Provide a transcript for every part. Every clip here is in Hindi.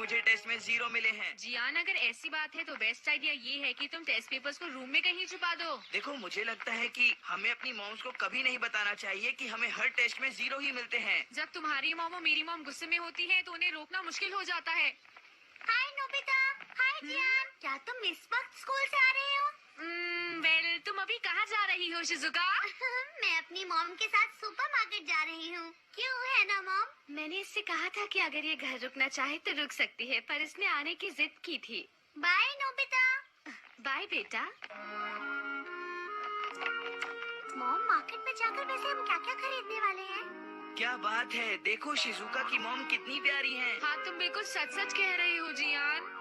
मुझे टेस्ट में 0 मिले हैं। जियान, अगर ऐसी बात है तो बेस्ट आइडिया ये है कि तुम टेस्ट पेपर्स को रूम में कहीं छुपा दो। देखो, मुझे लगता है कि हमें अपनी मॉम्स को कभी नहीं बताना चाहिए कि हमें हर टेस्ट में 0 ही मिलते हैं। जब तुम्हारी मॉम और मेरी मॉम गुस्से में होती है तो उन्हें रोकना मुश्किल हो जाता है। हाय नोबिता, हाय जियान, क्या तुम इस वक्त स्कूल से आ रहे हो? वेल, तुम अभी कहाँ जा रही हो शिजुका? मैं अपनी मॉम के साथ सुपरमार्केट जा रही हूँ। क्यों, है ना मॉम? मैंने इससे कहा था कि अगर ये घर रुकना चाहे तो रुक सकती है, पर इसने आने की जिद की थी। Bye Nobita. बाय बेटा। मॉम, मार्केट में जाकर वैसे हम क्या क्या खरीदने वाले हैं? क्या बात है, देखो शिजुका की मॉम कितनी प्यारी हैं। हाँ, तुम बिल्कुल सच सच कह रही हो जियान।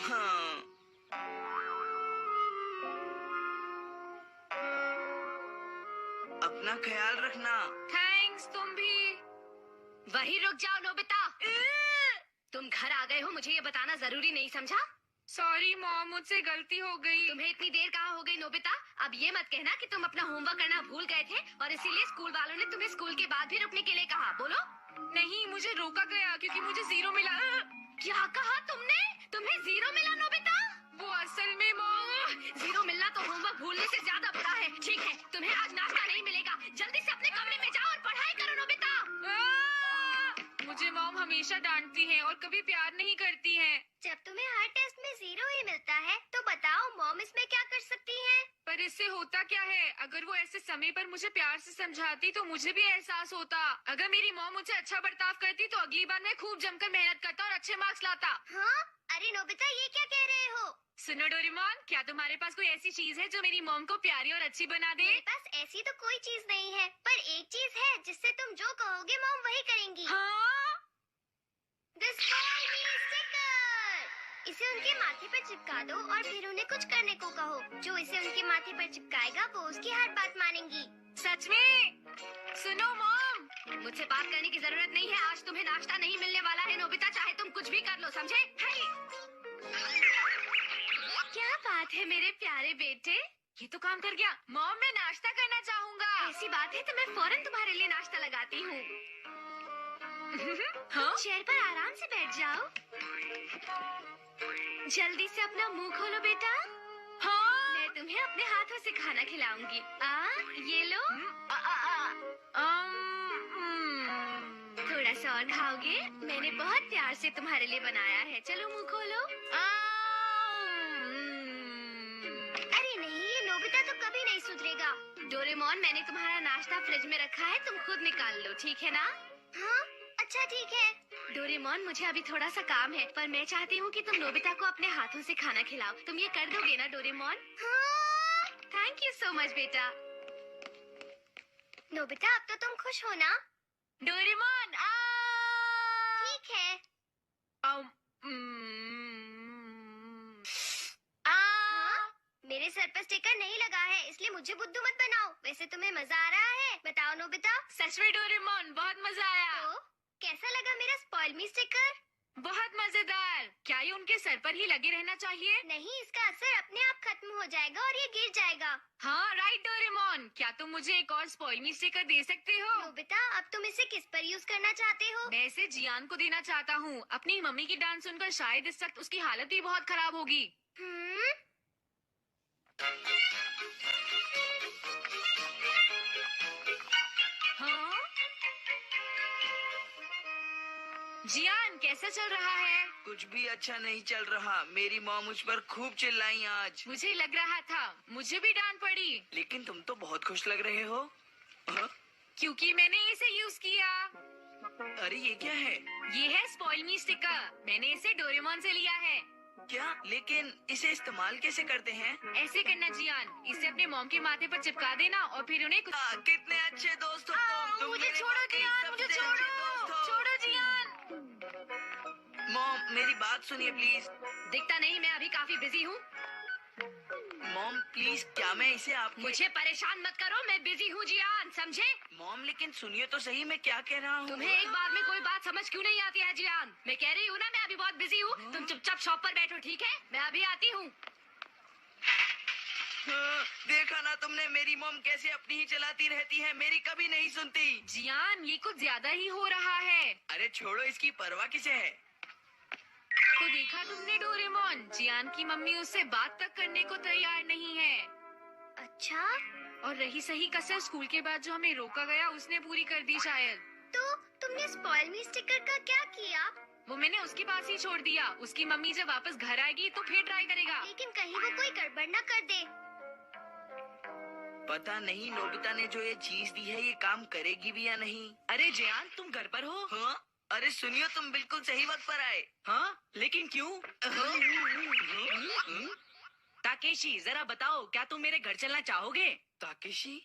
हाँ। अपना ख्याल रखना। थैंक्स, तुम भी। वही रुक जाओ नोबिता। तुम घर आ गए हो, मुझे ये बताना जरूरी नहीं समझा? सॉरी मॉम, मुझसे गलती हो गई। तुम्हें इतनी देर कहाँ हो गई नोबिता? अब ये मत कहना कि तुम अपना होमवर्क करना भूल गए थे और इसीलिए स्कूल वालों ने तुम्हें स्कूल के बाद भी रुकने के लिए कहा। बोलो। नहीं, मुझे रोका गया क्योंकि मुझे 0 मिला। क्या कहा तुमने? तुम्हें 0 मिला नोबिता? वो असल में मॉम, 0 मिलना तो होमवर्क भूलने से ज्यादा बुरा है। ठीक है, तुम्हें आज नाश्ता नहीं मिलेगा। जल्दी से अपने कमरे में जाओ और पढ़ाई करो नोबिता। मुझे मॉम हमेशा डांटती हैं और कभी प्यार नहीं करती हैं। जब तुम्हें हर टेस्ट में 0 ही मिलता है तो बताओ मॉम इसमें क्या कर सकती है? पर इससे होता क्या है? अगर वो ऐसे समय पर मुझे प्यार से समझाती तो मुझे भी एहसास होता। अगर मेरी मॉम मुझे अच्छा बर्ताव करती तो अगली बार मैं खूब जमकर मेहनत करता और अच्छे मार्क्स लाता। हाँ? अरे नोबिता, ये क्या कह रहे हो? सुनो डोरेमोन, क्या तुम्हारे पास कोई ऐसी चीज है जो मेरी मॉम को प्यारी और अच्छी बना दे? मेरे पास ऐसी तो कोई चीज नहीं है, पर एक चीज है जिससे तुम जो कहोगे मॉम वही करेंगी। हाँ? This Spoil Me sticker! इसे उनके माथे पर चिपका दो और फिर उन्हें कुछ करने को कहो। जो इसे उनके माथे पर चिपकाएगा वो उसकी हर बात मानेंगी। सच में? सुनो मॉम, मुझसे बात करने की जरूरत नहीं है। आज तुम्हें नाश्ता नहीं मिलने वाला है नोबिता, चाहे तुम कुछ भी कर लो, समझे? क्या बात है मेरे प्यारे बेटे, ये तो काम कर गया। मॉम, मैं नाश्ता करना चाहूँगा। ऐसी बात है तो मैं फौरन तुम्हारे लिए नाश्ता लगाती हूँ। हाँ? चेयर पर आराम से बैठ जाओ। जल्दी से अपना मुंह खोलो बेटा। हाँ? मैं तुम्हें अपने हाथों से खाना खिलाऊंगी। ये लो। थोड़ा सा और खाओगे? मैंने बहुत प्यार से तुम्हारे लिए बनाया है। चलो मुंह खोलो। अरे नहीं, ये नोबिता तो कभी नहीं सुधरेगा। डोरेमोन, मैंने तुम्हारा नाश्ता फ्रिज में रखा है, तुम खुद निकाल लो, ठीक है ना? हाँ? अच्छा ठीक है। डोरेमोन, मुझे अभी थोड़ा सा काम है, पर मैं चाहती हूँ कि तुम नोबिता को अपने हाथों से खाना खिलाओ। तुम ये कर दोगे ना डोरेमोन? हाँ? थैंक यू सो मच बेटा। नोबिता, अब तो तुम खुश हो ना? डोरेमोन, ठीक है। मेरे सर पर स्टिकर नहीं लगा है, इसलिए मुझे बुद्धू मत बनाओ। वैसे तुम्हें मजा आ रहा है? बताओ नोबिता। सच में डोरेमोन, बहुत मजा आया। तो कैसा लगा मेरा स्पॉइल मी स्टिकर? बहुत मजेदार। क्या ये उनके सर पर ही लगे रहना चाहिए? नहीं, इसका असर अपने आप खत्म हो जाएगा और ये गिर जाएगा। हाँ राइट डोरेमोन, क्या तुम मुझे एक और स्पॉइल मी स्टिकर दे सकते हो? नोबिता, अब तुम इसे किस पर यूज करना चाहते हो? मैं इसे जियान को देना चाहता हूँ। अपनी मम्मी की डांस सुनकर शायद इस वक्त उसकी हालत भी बहुत खराब होगी। हाँ? जियान, कैसा चल रहा है? कुछ भी अच्छा नहीं चल रहा। मेरी मॉम मुझ पर खूब चिल्लाई आज। मुझे लग रहा था, मुझे भी डांट पड़ी। लेकिन तुम तो बहुत खुश लग रहे हो। हाँ? क्योंकि मैंने इसे यूज किया। अरे ये क्या है? ये है स्पॉइल मी स्टिकर। मैंने इसे डोरेमोन से लिया है। क्या? लेकिन इसे इस्तेमाल कैसे करते हैं? ऐसे करना जियान, इसे अपने मॉम के माथे पर चिपका देना और फिर उन्हें कुछ। कितने अच्छे दोस्त हो तुम। मुझे मेरे छोड़ो वाकई जियान, मुझे सबसे अच्छे दोस्त छोड़ो, हो। छोड़ो जियान। मॉम, मेरी बात सुनिए प्लीज। दिखता नहीं मैं अभी काफी बिजी हूँ। मॉम प्लीज, क्या मैं इसे आपके... मुझे परेशान मत करो, मैं बिजी हूँ जियान, समझे? मॉम लेकिन सुनिए तो सही, मैं क्या कह रहा हूँ। तुम्हें एक बार में कोई बात समझ क्यों नहीं आती है जियान? मैं कह रही हूँ ना, मैं अभी बहुत बिजी हूँ। तुम चुपचाप शॉप पर बैठो, ठीक है? मैं अभी आती हूँ। देखा ना तुमने, मेरी मॉम कैसे अपनी ही चलाती रहती है, मेरी कभी नहीं सुनती। जियान, ये कुछ ज्यादा ही हो रहा है। अरे छोड़ो, इसकी परवाह किसे है। तो देखा तुमने डोरेमोन, जियान की मम्मी उससे बात तक करने को तैयार नहीं है। अच्छा, और रही सही कसर स्कूल के बाद जो हमें रोका गया उसने पूरी कर दी शायद। तो तुमने स्पॉइल मी स्टिकर का क्या किया? वो मैंने उसके पास ही छोड़ दिया। उसकी मम्मी जब वापस घर आएगी तो फिर ट्राई करेगा। लेकिन कहीं वो कोई गड़बड़ न कर दे। पता नहीं नोबिता ने जो ये चीज दी है ये काम करेगी भी या नहीं। अरे जियान, तुम घर पर हो? हाँ? अरे सुनियो, तुम बिल्कुल सही वक्त पर आए। हाँ, लेकिन क्यों? ताकेशी, जरा बताओ, क्या तुम मेरे घर चलना चाहोगे? ताकेशी,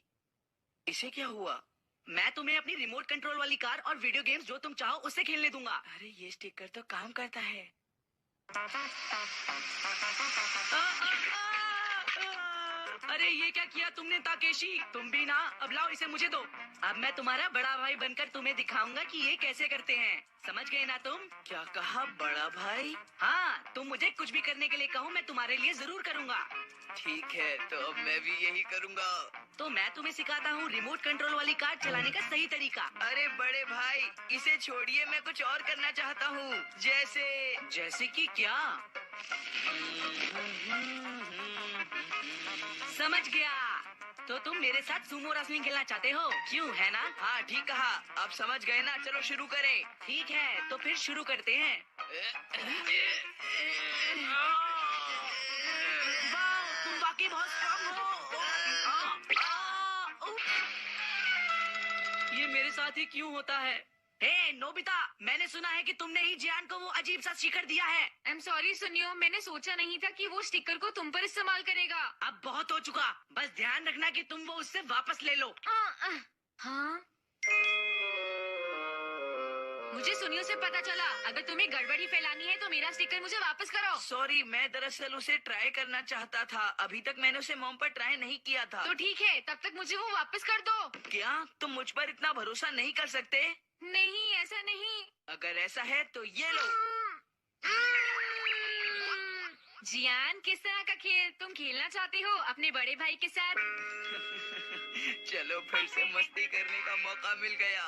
इसे क्या हुआ? मैं तुम्हें अपनी रिमोट कंट्रोल वाली कार और वीडियो गेम्स जो तुम चाहो उससे खेलने दूंगा। अरे ये स्टिकर तो काम करता है। अरे ये क्या किया तुमने ताकेशी? तुम भी ना, अब लाओ इसे मुझे दो। अब मैं तुम्हारा बड़ा भाई बनकर तुम्हें दिखाऊंगा कि ये कैसे करते हैं। समझ गए ना तुम? क्या कहा, बड़ा भाई? हाँ, तुम मुझे कुछ भी करने के लिए कहो, मैं तुम्हारे लिए जरूर करूँगा। ठीक है, तो अब मैं भी यही करूँगा। तो मैं तुम्हें सिखाता हूँ रिमोट कंट्रोल वाली कार चलाने का सही तरीका। अरे बड़े भाई, इसे छोड़िए, मैं कुछ और करना चाहता हूँ। जैसे कि क्या? समझ गया। तो तुम मेरे साथ सुमो रेसलिंग खेलना चाहते हो, क्यों, है ना? हाँ ठीक कहा, आप समझ गए ना। चलो शुरू करें। ठीक है, तो फिर शुरू करते हैं। वाह, तुम वाकई बहुत स्ट्रांग हो। ये मेरे साथ ही क्यों होता है? हे नोबिता, मैंने सुना है कि तुमने ही जियान को वो अजीब सा स्टिकर दिया है। आई एम सॉरी सुनियो, मैंने सोचा नहीं था कि वो स्टिकर को तुम पर इस्तेमाल करेगा। अब बहुत हो चुका, बस ध्यान रखना कि तुम वो उससे वापस ले लो। हाँ, मुझे सुनियो से पता चला, अगर तुम्हें गड़बड़ी फैलानी है तो मेरा स्टिकर मुझे वापस करो। सॉरी, मैं दरअसल उसे ट्राई करना चाहता था। अभी तक मैंने उसे मॉम पर ट्राई नहीं किया था। तो ठीक है, तब तक मुझे वो वापस कर दो। क्या तुम मुझ पर इतना भरोसा नहीं कर सकते? नहीं, ऐसा नहीं। अगर ऐसा है तो ये लो। जियान, किस तरह का खेल तुम खेलना चाहते हो अपने बड़े भाई के साथ? चलो फिर से मस्ती करने का मौका मिल गया।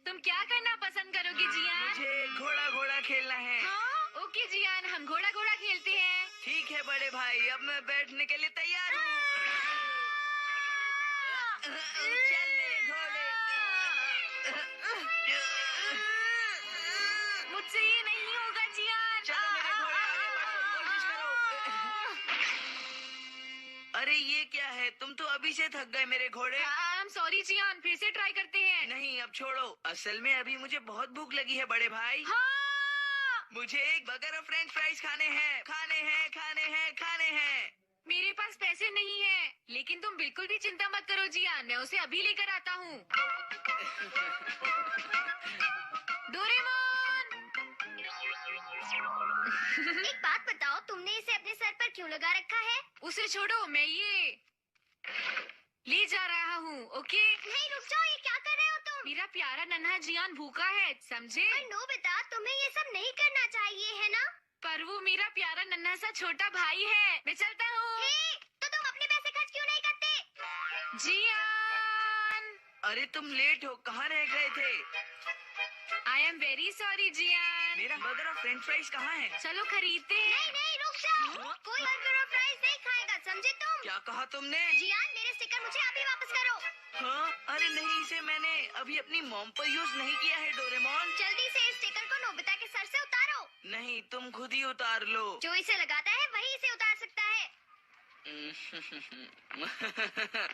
तुम क्या करना पसंद करोगे जियान? मुझे घोड़ा घोड़ा खेलना है। हाँ, ओके जियान, हम घोड़ा घोड़ा खेलते हैं। ठीक है बड़े भाई, अब मैं बैठने के लिए तैयार हूँ। चल मेरे घोड़े। मुझसे ये नहीं होगा जियान। चलो मेरे घोड़े, आगे बढ़ो, कोशिश करो। अरे ये क्या है, तुम तो अभी से थक गए मेरे घोड़े। आई एम सॉरी जियान, फिर से ट्राई करते हैं। नहीं अब छोड़ो, असल में अभी मुझे बहुत भूख लगी है बड़े भाई। हाँ, मुझे एक बर्गर और फ्रेंच फ्राइज खाने हैं, खाने हैं, खाने हैं, खाने हैं। मेरे पास पैसे नहीं है, लेकिन तुम बिल्कुल भी चिंता मत करो जियान, मैं उसे अभी लेकर आता हूँ। डोरेमोन! एक बात बताओ, तुमने इसे अपने सर पर क्यों लगा रखा है? उसे छोड़ो, मैं ये ले जा रहा हूँ, ओके? नहीं रुक जाओ, ये क्या कर रहे हो तुम? मेरा प्यारा नन्हा जियान भूखा है, समझे? पर नोबिता, तुम्हें ये सब नहीं करना चाहिए, है ना? पर वो मेरा प्यारा नन्हा सा छोटा भाई है। मैं चलता हूँ। हे, तो तुम अपने पैसे खर्च क्यों नहीं करते? जियान, अरे तुम लेट हो, कहाँ रह गए थे? I am very sorry Gian. मेरा बर्गर और फ्रेंच फ्राइज कहाँ है? चलो खरीदते हैं। नहीं नहीं रुक जाओ, कोई बर्गर और फ्राइज नहीं खाएगा, समझे तुम? क्या कहा तुमने? जियान, मेरे स्टिकर मुझे अभी वापस करो। हाँ? अरे नहीं, इसे मैंने अभी अपनी मॉम पर यूज नहीं किया है डोरेमोन। जल्दी से इस स्टिकर को नोबिता के सर से उतारो। नहीं, तुम खुद ही उतार लो। जो इसे लगाता है वही इसे उतार सकता है।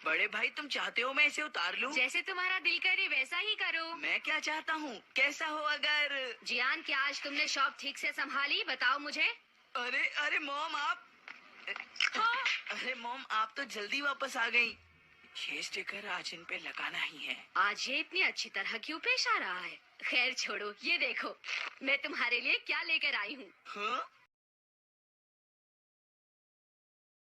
बड़े भाई, तुम चाहते हो मैं इसे उतार लूं? जैसे तुम्हारा दिल करे वैसा ही करो। मैं क्या चाहता हूँ, कैसा हो अगर? जियान, क्या आज तुमने शॉप ठीक से संभाली? बताओ मुझे। अरे अरे मॉम, आप अरे मॉम, आप तो जल्दी वापस आ गई। ये स्टिकर आज इन पे लगाना ही है। आज ये इतनी अच्छी तरह क्यों पेश आ रहा है? खैर छोड़ो, ये देखो मैं तुम्हारे लिए क्या लेकर आई हूँ। हाँ?